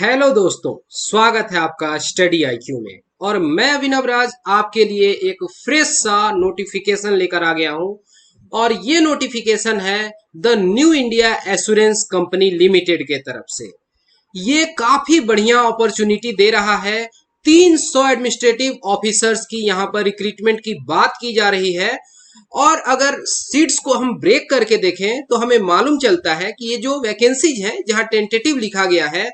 Hello दोस्तों, स्वागत है आपका स्टडी आईक्यू में। और मैं अभिनव राज आपके लिए एक फ्रेश सा नोटिफिकेशन लेकर आ गया हूं। और ये नोटिफिकेशन है the new India assurance company limited के तरफ से। ये काफी बढ़िया अपॉर्चुनिटी दे रहा है। 300 एडमिनिस्ट्रेटिव ऑफिसर्स की यहाँ पर रिक्रूटमेंट की बात की जा रही है। और अगर सीट्स को हम ब्रेक करके देखें तो हमें मालूम चलता है कि ये जो वैकेंसीज है, जहां टेंटेटिव लिखा गया है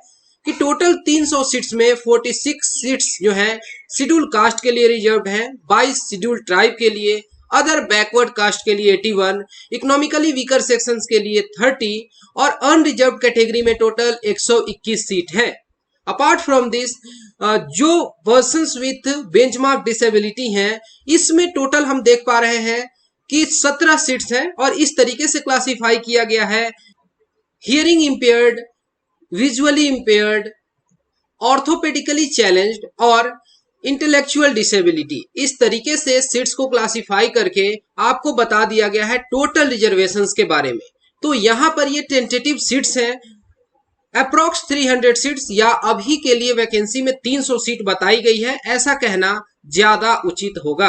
कि टोटल 300 सीट्स में 46 सीट्स जो है शेड्यूल कास्ट के लिए रिजर्व है, 22 शेड्यूल ट्राइब के लिए, अदर बैकवर्ड कास्ट के लिए 81, इकोनॉमिकली वीकर सेक्शंस के लिए 30 और अनरिजर्व कैटेगरी में टोटल 121 सीट है। अपार्ट फ्रॉम दिस जो पर्सन्स विथ बेंचमार्क डिसेबिलिटी हैं, इसमें टोटल हम देख पा रहे हैं कि 17 सीट्स हैं और इस तरीके से क्लासिफाई किया गया है: hearing impaired, visually impaired, orthopaedically challenged और इंटेलेक्चुअल डिसेबिलिटी। इस तरीके से सीट्स को क्लासिफाई करके आपको बता दिया गया है टोटल रिजर्वेशंस के बारे में। तो यहां पर ये टेंटेटिव सीट्स हैं, अप्रोक्स 300 सीट्स, या अभी के लिए वैकेंसी में 300 सीट बताई गई है, ऐसा कहना ज्यादा उचित होगा।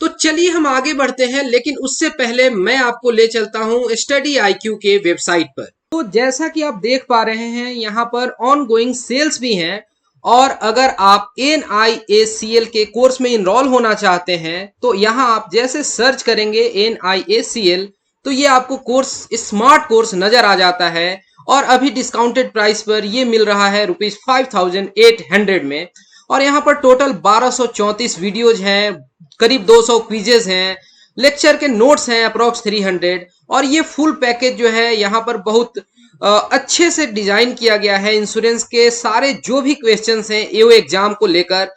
तो चलिए हम आगे बढ़ते हैं, लेकिन उससे पहले मैं आपको ले चलता हूं स्टडी आईक्यू के वेबसाइट पर। तो जैसा कि आप देख पा रहे हैं, यहाँ पर ऑन गोइंग सेल्स भी हैं। और अगर आप NIACL के कोर्स में इनरोल होना चाहते हैं तो यहाँ आप जैसे सर्च करेंगे NIACL, तो ये आपको कोर्स, स्मार्ट कोर्स नजर आ जाता है। और अभी डिस्काउंटेड प्राइस पर ये मिल रहा है ₹5800 में। और यहाँ पर टोटल 1234 वीडियोज हैं, करीब 200 क्विजेज हैं, लेक्चर के नोट्स हैं अप्रोक्स 300। और ये फुल पैकेज जो है यहाँ पर बहुत अच्छे से डिजाइन किया गया है। इंश्योरेंस के सारे जो भी क्वेश्चंस हैं एओ एग्जाम को लेकर,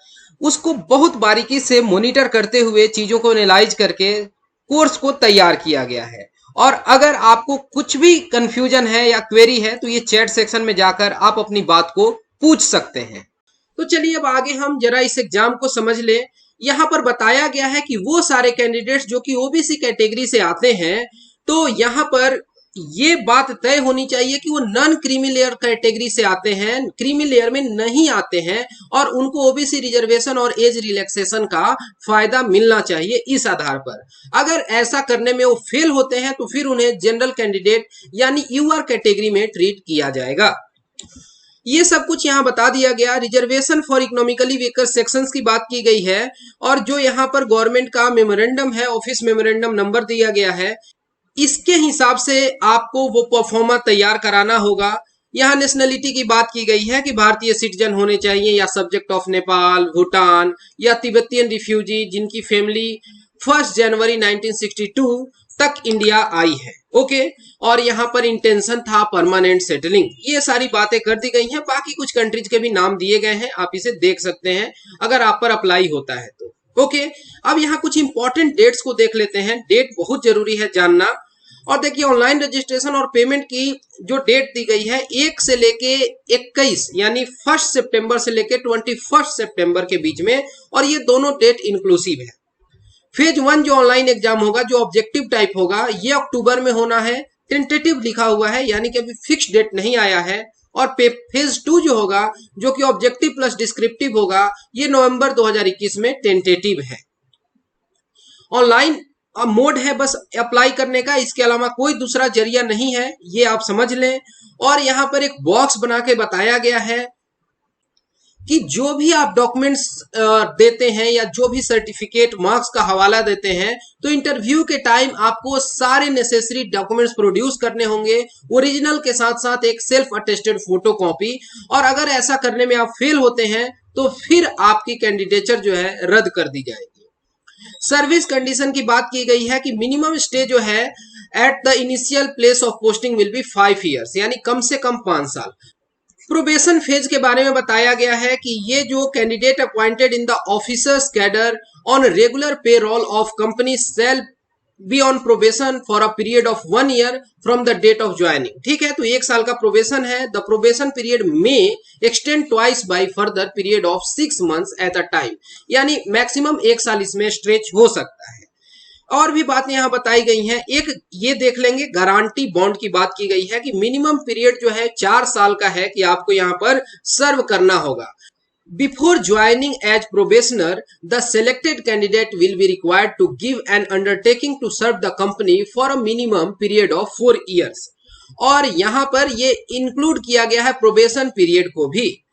उसको बहुत बारीकी से मॉनिटर करते हुए, चीजों को एनालाइज करके कोर्स को तैयार किया गया है। और अगर आपको कुछ भी कंफ्यूजन है या क्वेरी है तो ये चैट सेक्शन में जाकर आप अपनी बात को पूछ सकते हैं। तो चलिए अब आगे हम जरा इस एग्जाम को समझ लें। यहाँ पर बताया गया है कि वो सारे कैंडिडेट्स जो कि ओबीसी कैटेगरी से आते हैं, तो यहाँ पर ये बात तय होनी चाहिए कि वो नॉन क्रीमी लेयर कैटेगरी से आते हैं, क्रीमी लेयर में नहीं आते हैं, और उनको ओबीसी रिजर्वेशन और एज रिलैक्सेशन का फायदा मिलना चाहिए। इस आधार पर अगर ऐसा करने में वो फेल होते हैं तो फिर उन्हें जनरल कैंडिडेट यानी यूआर कैटेगरी में ट्रीट किया जाएगा। ये सब कुछ यहाँ बता दिया गया। Reservation for economically weaker sections की बात की गई है। और जो यहाँ पर गवर्नमेंट का मेमोरेंडम है, ऑफिस मेमोरेंडम नंबर दिया गया है, इसके हिसाब से आपको वो परफॉर्मा तैयार कराना होगा। यहाँ नेशनलिटी की बात की गई है कि भारतीय सिटीजन होने चाहिए या सब्जेक्ट ऑफ नेपाल, भूटान या तिब्बतियन रिफ्यूजी जिनकी फैमिली 1 जनवरी 1962 तक इंडिया आई है। ओके। और यहाँ पर इंटेंशन था परमानेंट सेटलिंग। ये सारी बातें कर दी गई हैं। बाकी कुछ कंट्रीज के भी नाम दिए गए हैं, आप इसे देख सकते हैं अगर आप पर अप्लाई होता है तो। ओके। अब यहाँ कुछ इंपॉर्टेंट डेट्स को देख लेते हैं। डेट बहुत जरूरी है जानना। और देखिए, ऑनलाइन रजिस्ट्रेशन और पेमेंट की जो डेट दी गई है 1 से लेके 21 यानी 1 सितंबर से लेके 21 सितंबर के बीच में, और ये दोनों डेट इंक्लूसिव है। फेज 1 जो ऑनलाइन एग्जाम होगा, जो ऑब्जेक्टिव टाइप होगा, ये अक्टूबर में होना है। टेंटेटिव लिखा हुआ है, यानी कि अभी फिक्स डेट नहीं आया है। और फेज 2 जो होगा, जो कि ऑब्जेक्टिव प्लस डिस्क्रिप्टिव होगा, ये नवंबर 2021 में टेंटेटिव है। ऑनलाइन मोड है बस अप्लाई करने का, इसके अलावा कोई दूसरा जरिया नहीं है, ये आप समझ लें। और यहाँ पर एक बॉक्स बना के बताया गया है कि जो भी आप डॉक्यूमेंट्स देते हैं या जो भी सर्टिफिकेट, मार्क्स का हवाला देते हैं, तो इंटरव्यू के टाइम आपको सारे नेसेसरी डॉक्यूमेंट्स प्रोड्यूस करने होंगे, ओरिजिनल के साथ साथ एक सेल्फ अटेस्टेड फोटो कॉपी। और अगर ऐसा करने में आप फेल होते हैं तो फिर आपकी कैंडिडेचर जो है रद्द कर दी जाएगी। सर्विस कंडीशन की बात की गई है कि मिनिमम स्टे जो है at the initial place of posting will be 5 years, यानी कम से कम 5 साल। प्रोबेशन फेज के बारे में बताया गया है कि ये जो candidate appointed in the officers cadre on regular payroll of company shall be on probation for a period of 1 year from the date of joining. ठीक है, तो 1 साल का प्रोबेशन है। द प्रोबेशन पीरियड में extend twice by further period of 6 months at a time, यानी maximum 1 साल इसमें स्ट्रेच हो सकता है। और भी बातें यहाँ बताई गई हैं। एक ये देख लेंगे, गारंटी बॉन्ड की बात की गई है कि मिनिमम पीरियड जो है 4 साल का है कि आपको यहाँ पर सर्व करना होगा। Before joining as probationer, the selected candidate will be required to give an undertaking to serve the company for a minimum period of 4 years. और यहाँ पर ये इंक्लूड किया गया है प्रोबेशन पीरियड को भी।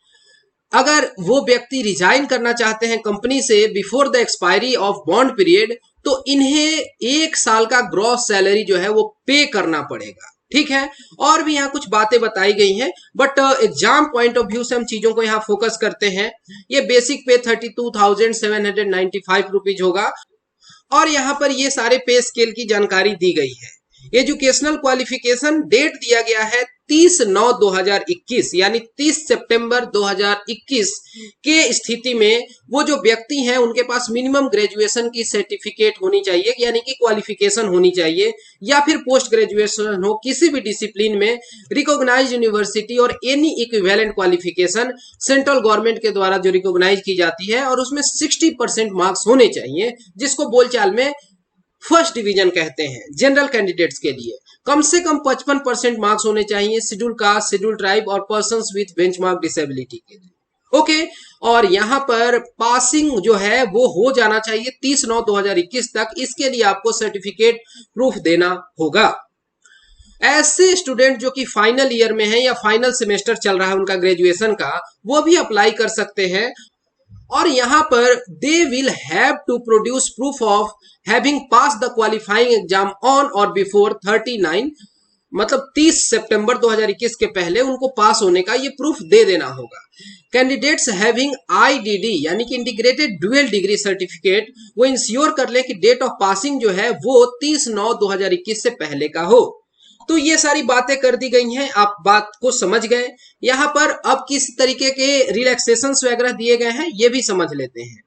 अगर वो व्यक्ति रिजाइन करना चाहते हैं कंपनी से before the expiry of bond period, तो इन्हें 1 साल का ग्रॉस सैलरी जो है वो पे करना पड़ेगा। ठीक है, और भी यहाँ कुछ बातें बताई गई हैं, but exam point of view से हम चीजों को यहाँ फोकस करते हैं। ये बेसिक पे 32,795 रुपीज होगा, और यहाँ पर ये सारे पे स्केल की जानकारी दी गई है। एजुकेशनल क्वालिफिकेशन डेट दिया गया है 30/9/2021, यानी 30 सितंबर 2021 के स्थिति में वो जो व्यक्ति हैं उनके पास मिनिमम ग्रेजुएशन की सर्टिफिकेट होनी चाहिए, यानी कि क्वालिफिकेशन होनी चाहिए, या फिर पोस्ट ग्रेजुएशन हो किसी भी डिसिप्लिन में, रिकॉग्नाइज्ड यूनिवर्सिटी और any equivalent qualification central government के द्वारा जो रिकॉग्नाइज की जाती है, और उसमें 60% मार्क्स होने चाहिए, जिसको बोलचाल में फर्स्ट डिवीजन कहते हैं। जनरल कैंडिडेट्स के लिए कम से कम 55% मार्क्स होने चाहिए शेड्यूल कास्ट, शेड्यूल ट्राइब और पर्सन्स विथ बेंचमार्क डिसेबिलिटी के लिए। ओके, और यहाँ पर पासिंग जो है वो हो जाना चाहिए 30/9/2021 तक। इसके लिए आपको सर्टिफिकेट प्रूफ देना होगा। ऐसे स्टूडेंट जो कि फाइनल ईयर में है या फाइनल सेमेस्टर चल रहा है उनका ग्रेजुएशन का, वो भी अप्लाई कर सकते हैं। और यहाँ पर they will have to produce proof of having pass the qualifying exam on or before 39, मतलब 30 सितंबर 2021 के पहले उनको पास होने का ये प्रूफ दे देना होगा। कैंडिडेट्स हैविंग IDD यानी कि इंटीग्रेटेड ड्यूअल डिग्री सर्टिफिकेट, वो इंश्योर कर ले कि डेट ऑफ पासिंग जो है वो 30/9/2021 से पहले का हो। तो ये सारी बातें कर दी गई हैं, आप बात को समझ गए। यहाँ पर अब किस तरीके के रिलैक्सेशंस वगैरह दिए गए हैं ये भी समझ लेते हैं।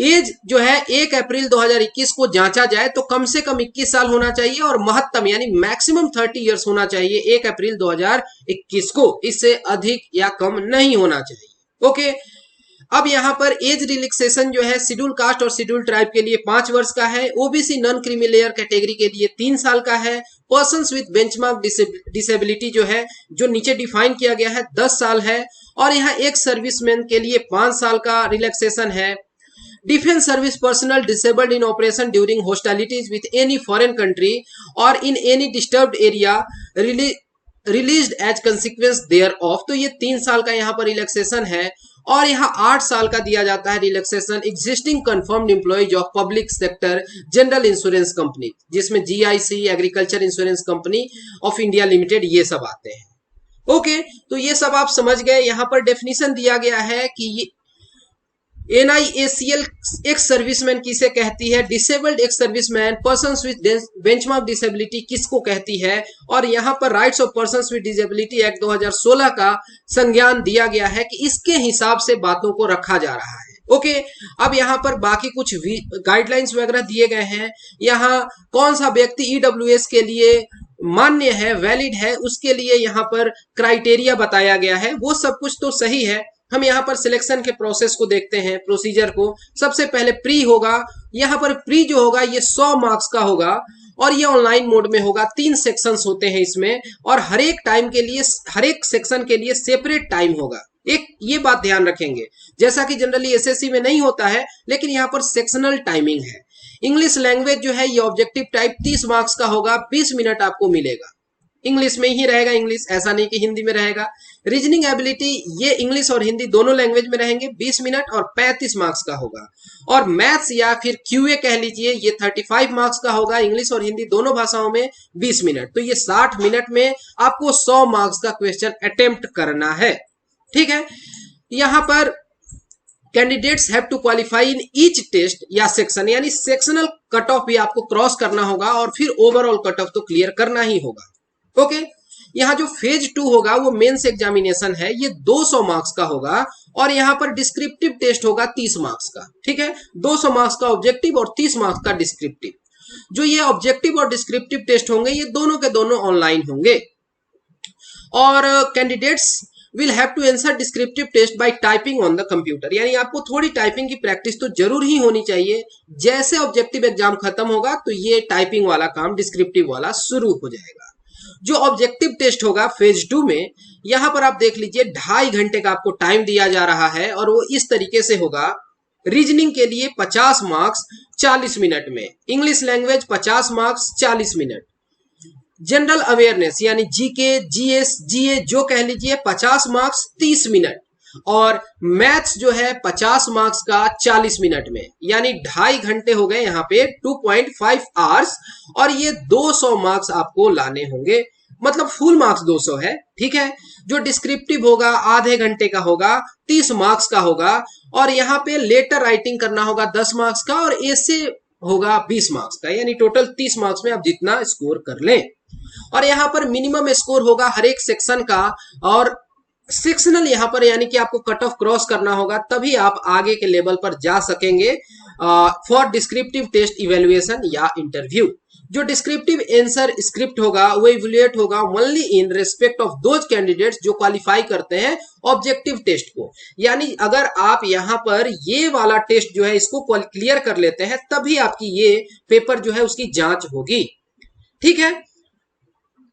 एज जो है 1 अप्रैल 2021 को जांचा जाए तो कम से कम 21 साल होना चाहिए, और महत्तम यानी मैक्सिमम 30 इयर्स होना चाहिए 1 अप्रैल 2021 को, इससे अधिक या कम नहीं होना चाहिए। ओके, अब यहाँ पर एज रिलैक्सेशन जो है शेड्यूल कास्ट और शेड्यूल ट्राइब के लिए 5 वर्ष का है, OBC non creamy layer category के लिए 3 साल का है, पर्सन्स विद बेंचमार्क डिसेबिलिटी जो है जो नीचे डिफाइन किया गया है 10 साल है, और यहाँ एक सर्विसमैन के लिए 5 साल का रिलैक्सेशन है। Defence service personnel disabled in operation during hostilities with any foreign country और in any disturbed area released as consequence thereof, तो ये 3 साल का यहाँ पर रिलैक्सेशन है। और यहाँ 8 साल का दिया जाता है relaxation existing confirmed employees of public sector general insurance company, जिसमें GIC agriculture insurance company of India limited ये सब आते हैं। ओके, तो ये सब आप समझ गए। यहाँ पर डेफिनेशन दिया गया है कि NIACL एक्स सर्विसमैन किसे कहती है, disabled ex serviceman persons with benchmark disability किसको कहती है, और यहाँ पर rights of persons with disability act 2016 का संज्ञान दिया गया है कि इसके हिसाब से बातों को रखा जा रहा है। ओके, अब यहाँ पर बाकी कुछ गाइडलाइंस वगैरह दिए गए हैं। यहाँ कौन सा व्यक्ति EWS के लिए मान्य है, वैलिड है, उसके लिए यहाँ पर क्राइटेरिया बताया गया है। वो सब कुछ तो सही है। हम यहाँ पर सिलेक्शन के प्रोसेस को देखते हैं, प्रोसीजर को। सबसे पहले प्री होगा। यहाँ पर प्री जो होगा ये 100 मार्क्स का होगा, और ये ऑनलाइन मोड में होगा। 3 सेक्शंस होते हैं इसमें, और हर एक टाइम के लिए, हर एक सेक्शन के लिए सेपरेट टाइम होगा। एक ये बात ध्यान रखेंगे, जैसा कि जनरली SSC में नहीं होता है, लेकिन यहाँ पर सेक्शनल टाइमिंग है। इंग्लिश लैंग्वेज जो है ये ऑब्जेक्टिव टाइप 30 मार्क्स का होगा, 20 मिनट आपको मिलेगा। इंग्लिश में ही रहेगा, इंग्लिश, ऐसा नहीं कि हिंदी में रहेगा। रीजनिंग एबिलिटी ये इंग्लिश और हिंदी दोनों लैंग्वेज में रहेंगे, 20 मिनट और 35 मार्क्स का होगा। और मैथ्स या फिर QA कह लीजिए, ये 35 मार्क्स का होगा, इंग्लिश और हिंदी दोनों भाषाओं में 20 मिनट। तो ये 60 मिनट में आपको 100 मार्क्स का क्वेश्चन अटेम्प्ट करना है। ठीक है, यहाँ पर candidates have to qualify in each test या सेक्शन, यानी सेक्शनल कट ऑफ भी आपको क्रॉस करना होगा, और फिर ओवरऑल कट ऑफ तो क्लियर करना ही होगा। ओके, यहाँ जो फेज 2 होगा वो मेंस एग्जामिनेशन है, ये 200 मार्क्स का होगा, और यहाँ पर डिस्क्रिप्टिव टेस्ट होगा 30 मार्क्स का। ठीक है, 200 मार्क्स का ऑब्जेक्टिव और 30 मार्क्स का डिस्क्रिप्टिव। जो ये ऑब्जेक्टिव और डिस्क्रिप्टिव टेस्ट होंगे ये दोनों के दोनों ऑनलाइन होंगे। और candidates will have to answer descriptive test by typing on the computer, यानी आपको थोड़ी टाइपिंग की प्रैक्टिस तो जरूर ही होनी चाहिए। जैसे ऑब्जेक्टिव एग्जाम खत्म होगा तो ये टाइपिंग वाला काम, डिस्क्रिप्टिव वाला शुरू हो जाएगा। जो ऑब्जेक्टिव टेस्ट होगा फेज 2 में, यहां पर आप देख लीजिए 2.5 घंटे का आपको टाइम दिया जा रहा है और वो इस तरीके से होगा। रीजनिंग के लिए 50 मार्क्स 40 मिनट में, English language 50 marks 40 minute, general awareness यानी जीके जीएस जीए जो कह लीजिए 50 मार्क्स 30 मिनट, और मैथ्स जो है 50 मार्क्स का 40 मिनट में, यानी 2.5 घंटे हो गए यहाँ पे 2.5 आवर्स, और ये 200 मार्क्स आपको लाने होंगे, मतलब फुल मार्क्स 200 है, ठीक है। जो डिस्क्रिप्टिव होगा आधे घंटे का होगा, 30 मार्क्स का होगा, और यहाँ पे लेटर राइटिंग करना होगा 10 मार्क्स का, और ऐसे होगा 20 मार्क्स का, यानी टोटल 30 मार्क्स में आप जितना स्कोर कर लें। और यहाँ पर मिनिमम स्कोर होगा हर एक सेक्शन का, और सेक्शनल यहाँ पर यानी कि आपको कट ऑफ क्रॉस करना होगा, तभी आप आगे के लेवल पर जा सकेंगे फॉर डिस्क्रिप्टिव टेस्ट इवेल्युएशन या इंटरव्यू। जो डिस्क्रिप्टिव आंसर स्क्रिप्ट होगा वो इवेल्युएट होगा only in respect of those candidates जो क्वालिफाई करते हैं ऑब्जेक्टिव टेस्ट को, यानी अगर आप यहाँ पर ये वाला टेस्ट जो है इसको क्लियर कर लेते हैं तभी आपकी ये पेपर जो है उसकी जांच होगी, ठीक है।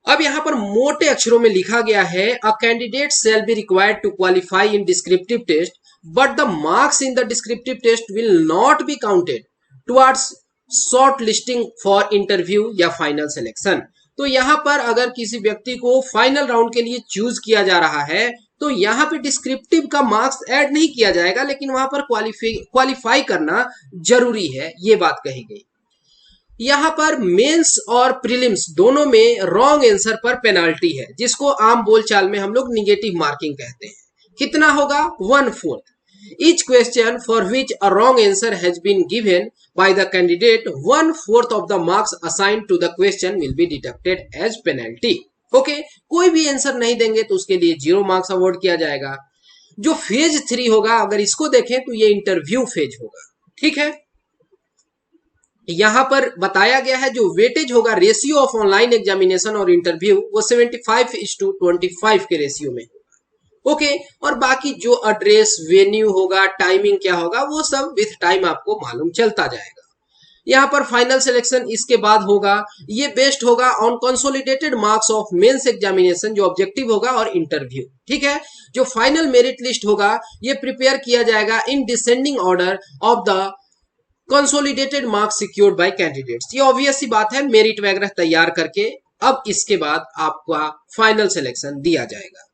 अब यहां पर मोटे अक्षरों में लिखा गया है, a candidate shall be required to qualify in descriptive test but the marks in the descriptive test will not be counted towards short listing for interview या फाइनल सिलेक्शन। तो यहां पर अगर किसी व्यक्ति को फाइनल राउंड के लिए चूज किया जा रहा है तो यहाँ पे डिस्क्रिप्टिव का मार्क्स ऐड नहीं किया जाएगा, लेकिन वहां पर क्वालिफाई करना जरूरी है, ये बात कही गई। यहाँ पर मेंस और प्रीलिम्स दोनों में रॉन्ग आंसर पर पेनाल्टी है, जिसको आम बोलचाल में हम लोग निगेटिव मार्किंग कहते हैं। कितना होगा? 1/4। Each question for which a wrong answer has been given by the candidate 1/4 of the marks assigned to the question will be deducted as penalty. Okay, कोई भी आंसर नहीं देंगे तो उसके लिए 0 मार्क्स अवॉर्ड किया जाएगा। जो फेज 3 होगा, अगर इसको देखें तो ये इंटरव्यू फेज होगा, ठीक है। यहां पर बताया गया है जो वेटेज होगा रेशियो ऑफ ऑनलाइन एग्जामिनेशन और इंटरव्यू वो 75:25 के रेशियो में होगा, ओके। और बाकी जो एड्रेस, वेन्यू होगा, टाइमिंग क्या होगा, वो सब विथ टाइम आपको मालूम चलता जाएगा। यहाँ पर फाइनल सिलेक्शन इसके बाद होगा, ये बेस्ड होगा on consolidated marks of mains examination जो ऑब्जेक्टिव होगा और इंटरव्यू, ठीक है। जो फाइनल मेरिट लिस्ट होगा ये प्रिपेयर किया जाएगा in descending order of the consolidated marks secured by candidates. ये ऑब्वियस सी बात है, मेरिट वगैरह तैयार करके अब इसके बाद आपका फाइनल सिलेक्शन दिया जाएगा।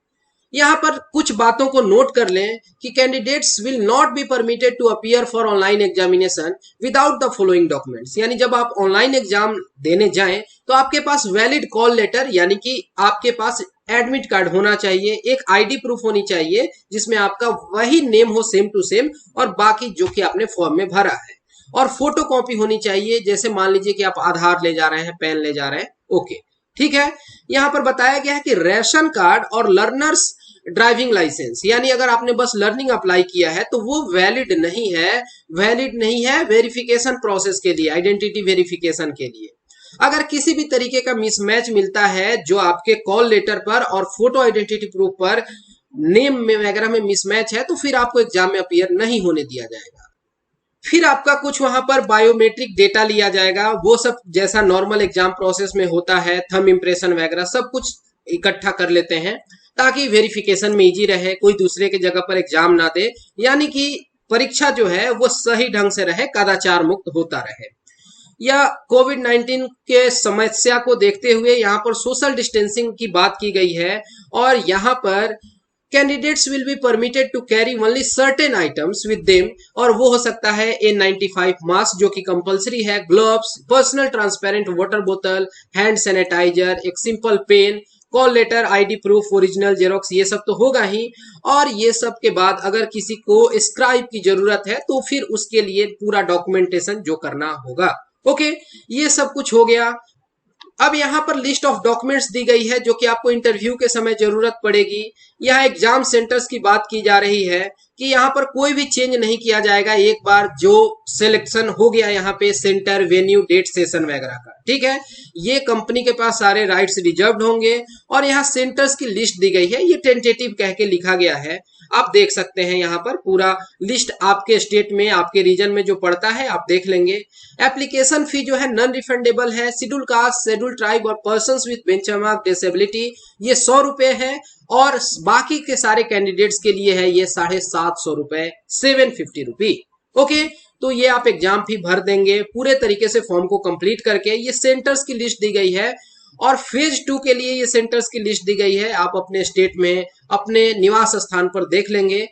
यहाँ पर कुछ बातों को नोट कर लें कि candidates will not be permitted to appear for online examination without the following documents, यानी जब आप ऑनलाइन एग्जाम देने जाएं तो आपके पास वैलिड कॉल लेटर यानी कि आपके पास एडमिट कार्ड होना चाहिए, एक आईडी प्रूफ होनी चाहिए जिसमें आपका वही नेम हो सेम टू सेम, और बाकी जो कि आपने फॉर्म में भरा है, और फोटो कॉपी होनी चाहिए, जैसे मान लीजिए कि आप आधार ले जा रहे हैं, पैन ले जा रहे हैं, ओके, ठीक है। यहाँ पर बताया गया है कि रेशन कार्ड और लर्नर्स ड्राइविंग लाइसेंस, यानी अगर आपने बस लर्निंग अप्लाई किया है तो वो वैलिड नहीं है वेरिफिकेशन प्रोसेस के लिए, आइडेंटिटी वेरिफिकेशन के लिए। अगर किसी भी तरीके का मिसमैच मिलता है जो आपके कॉल लेटर पर और फोटो आइडेंटिटी प्रूफ पर नेम में वगैरह में मिसमैच है, तो फिर आपको एग्जाम में अपीयर नहीं होने दिया जाएगा। फिर आपका कुछ वहां पर बायोमेट्रिक डेटा लिया जाएगा, वो सब जैसा नॉर्मल एग्जाम प्रोसेस में होता है, थंब इंप्रेशन वगैरह सब कुछ इकट्ठा कर लेते हैं ताकि वेरिफिकेशन में इजी रहे, कोई दूसरे की जगह पर एग्जाम ना दे, यानी कि परीक्षा जो है वो सही ढंग से रहे, कदाचार मुक्त होता रहे। या कोविड-19 के समस्या को देखते हुए यहाँ पर सोशल डिस्टेंसिंग की बात की गई है, और यहाँ पर candidates will be permitted to carry only certain items with them, और वो हो सकता है N95 मास्क जो कि कंपलसरी है, ग्लव्स, पर्सनल ट्रांसपेरेंट वाटर बोतल, हैंड सैनिटाइजर, एक simple pen, call letter, ID proof, original xerox, ये सब तो होगा ही। और ये सब के बाद अगर किसी को स्क्राइब की जरूरत है तो फिर उसके लिए पूरा डॉक्यूमेंटेशन जो करना होगा, ओके, ये सब कुछ हो गया। अब यहाँ पर लिस्ट ऑफ डॉक्यूमेंट्स दी गई है जो कि आपको इंटरव्यू के समय जरूरत पड़ेगी। यहाँ एग्जाम सेंटर्स की बात की जा रही है कि यहाँ पर कोई भी चेंज नहीं किया जाएगा एक बार जो सिलेक्शन हो गया यहाँ पे सेंटर, वेन्यू, डेट, सेशन वगैरह का, ठीक है। ये कंपनी के पास सारे राइट्स रिजर्व्ड होंगे। और यहाँ सेंटर्स की लिस्ट दी गई है, ये टेंटेटिव कह के लिखा गया है। आप देख सकते हैं यहाँ पर पूरा लिस्ट आपके स्टेट में, आपके रीजन में जो पड़ता है आप देख लेंगे। एप्लीकेशन फी जो है नॉन रिफंडेबल है। शेड्यूल कास्ट, शेड्यूल ट्राइब और पर्संस विद बेंचमार्क डिसेबिलिटी ये 100 रुपए है। और बाकी के सारे कैंडिडेट्स के लिए है ये 750 रुपए, 750 रुपी। ओके, तो ये आप एग्जाम फी भर देंगे पूरे तरीके से फॉर्म को कंप्लीट करके। ये सेंटर्स की लिस्ट दी गई है और फेज 2 के लिए ये सेंटर्स की लिस्ट दी गई है। आप अपने स्टेट में अपने निवास स्थान पर देख लेंगे।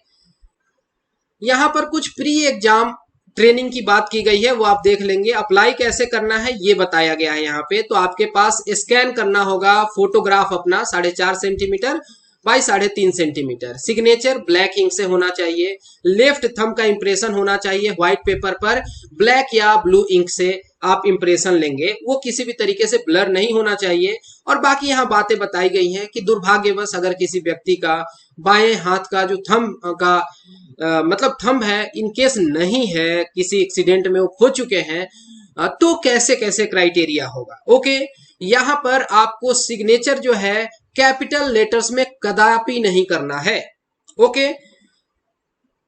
यहाँ पर कुछ प्री एग्जाम ट्रेनिंग की बात की गई है, वो आप देख लेंगे। अप्लाई कैसे करना है ये बताया गया है यहाँ पे। तो आपके पास स्कैन करना होगा फोटोग्राफ अपना 4.5 centimetre by 3.5 centimetre. Signature black ink से होना चाहिए। लेफ्ट थंब का इंप्रेशन होना चाहिए व्हाइट पेपर पर। ब्लैक या ब्लू इंक से आप इंप्रेशन लेंगे, वो किसी भी तरीके से ब्लर नहीं होना चाहिए। और बाकी यहाँ बातें बताई गई हैं कि दुर्भाग्यवश अगर किसी व्यक्ति का बाएं हाथ का जो थंब का मतलब थंब है इन केस नहीं है, किसी एक्सीडेंट में वो खो चुके हैं, तो कैसे कैसे क्राइटेरिया होगा। ओके, यहाँ पर आपको सिग्नेचर जो है कैपिटल लेटर्स में कदापि नहीं करना है। ओके,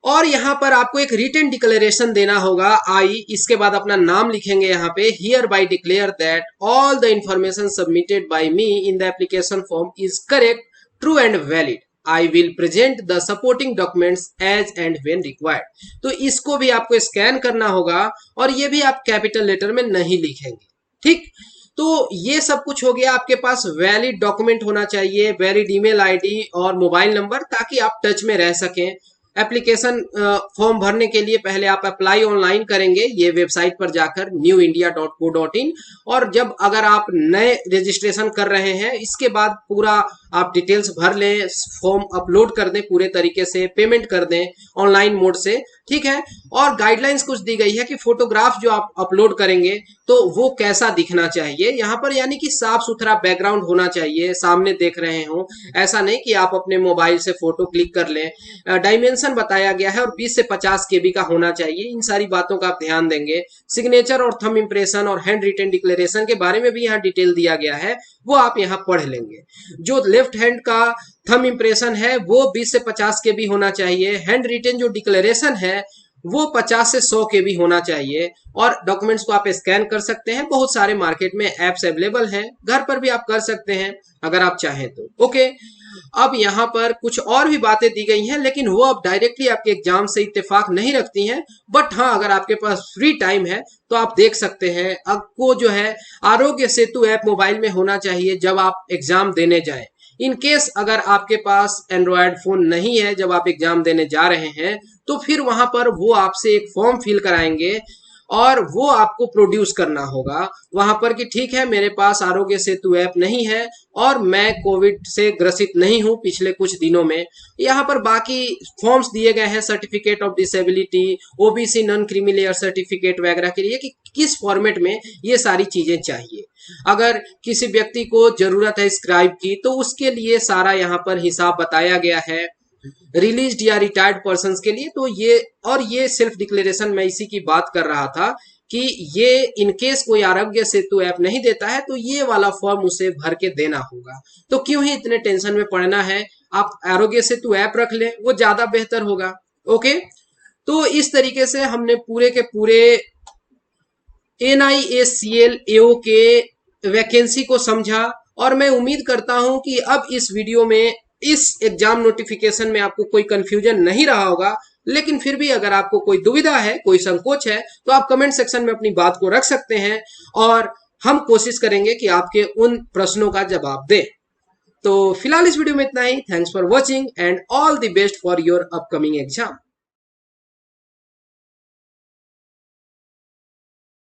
और यहाँ पर आपको एक रिटन डिक्लेरेशन देना होगा आई, इसके बाद अपना नाम लिखेंगे यहाँ पे। Hereby declare that all the information submitted by me in the application form is correct, true and valid. I will present the supporting documents as and when required. तो इसको भी आपको स्कैन करना होगा और ये भी आप कैपिटल लेटर में नहीं लिखेंगे, ठीक। तो ये सब कुछ हो गया। आपके पास वैलिड डॉक्यूमेंट होना चाहिए, वैलिड ईमेल आईडी और मोबाइल नंबर, ताकि आप टच में रह सकें। एप्लीकेशन फॉर्म भरने के लिए पहले आप अप्लाई ऑनलाइन करेंगे ये वेबसाइट पर जाकर newindia.co.in। और जब अगर आप नए रजिस्ट्रेशन कर रहे हैं इसके बाद पूरा आप डिटेल्स भर लें, फॉर्म अपलोड कर दें पूरे तरीके से, पेमेंट कर दें ऑनलाइन मोड से, ठीक है। और गाइडलाइंस कुछ दी गई है कि फोटोग्राफ जो आप अपलोड करेंगे तो वो कैसा दिखना चाहिए यहाँ पर, यानी कि साफ सुथरा बैकग्राउंड होना चाहिए, सामने देख रहे हो, ऐसा नहीं कि आप अपने मोबाइल से फोटो क्लिक कर लें। डायमेंशन बताया गया है और 20 से 50 KB का होना चाहिए। इन सारी बातों का आप ध्यान देंगे। सिग्नेचर और थंब इंप्रेशन और हैंड रिटन डिक्लेरेशन के बारे में भी यहाँ डिटेल दिया गया है, वो आप यहाँ पढ़ लेंगे। जो लेफ्ट हैंड का थंब इंप्रेशन है वो 20 से 50 KB होना चाहिए। हैंड रिटन जो डिक्लेरेशन है वो 50 से 100 KB होना चाहिए। और डॉक्यूमेंट्स को आप स्कैन कर सकते हैं, बहुत सारे मार्केट में एप्स अवेलेबल हैं, घर पर भी आप कर सकते हैं अगर आप चाहें तो। ओके, अब यहाँ पर कुछ और भी बातें दी गई हैं, लेकिन वो अब डायरेक्टली आपके एग्जाम से इत्तेफाक नहीं रखती हैं। बट हाँ, अगर आपके पास फ्री टाइम है तो आप देख सकते हैं। आपको जो है आरोग्य सेतु ऐप मोबाइल में होना चाहिए जब आप एग्जाम देने जाएं। इन केस अगर आपके पास एंड्रॉयड फोन नहीं है जब आप एग्जाम देने जा रहे हैं, तो फिर वहां पर वो आपसे एक फॉर्म फिल कराएंगे और वो आपको प्रोड्यूस करना होगा वहां पर कि ठीक है मेरे पास आरोग्य सेतु ऐप नहीं है और मैं कोविड से ग्रसित नहीं हूं पिछले कुछ दिनों में। यहाँ पर बाकी फॉर्म्स दिए गए हैं, certificate of disability, OBC non creamy layer certificate वगैरह के लिए कि किस फॉर्मेट में ये सारी चीजें चाहिए। अगर किसी व्यक्ति को जरूरत है स्क्राइब की तो उसके लिए सारा यहाँ पर हिसाब बताया गया है। रिलीज्ड या रिटायर्ड पर्संस के लिए तो ये सेल्फ डिक्लेरेशन मैं इसी की बात कर रहा था कि ये इनकेस कोई आरोग्य सेतु ऐप नहीं देता है तो ये वाला फॉर्म उसे भर के देना होगा। तो क्यों ही इतने टेंशन में पड़ना है, आप आरोग्य सेतु ऐप रख लें, वो ज्यादा बेहतर होगा। ओके, तो इस तरीके से हमने पूरे के पूरे NISCL AO के वैकेंसी को समझा और मैं उम्मीद करता हूं कि अब इस वीडियो में इस एग्जाम नोटिफिकेशन में आपको कोई कंफ्यूजन नहीं रहा होगा। लेकिन फिर भी अगर आपको कोई दुविधा है, कोई संकोच है, तो आप कमेंट सेक्शन में अपनी बात को रख सकते हैं और हम कोशिश करेंगे कि आपके उन प्रश्नों का जवाब दें। तो फिलहाल इस वीडियो में इतना ही। Thanks for watching and all the best for your upcoming exam.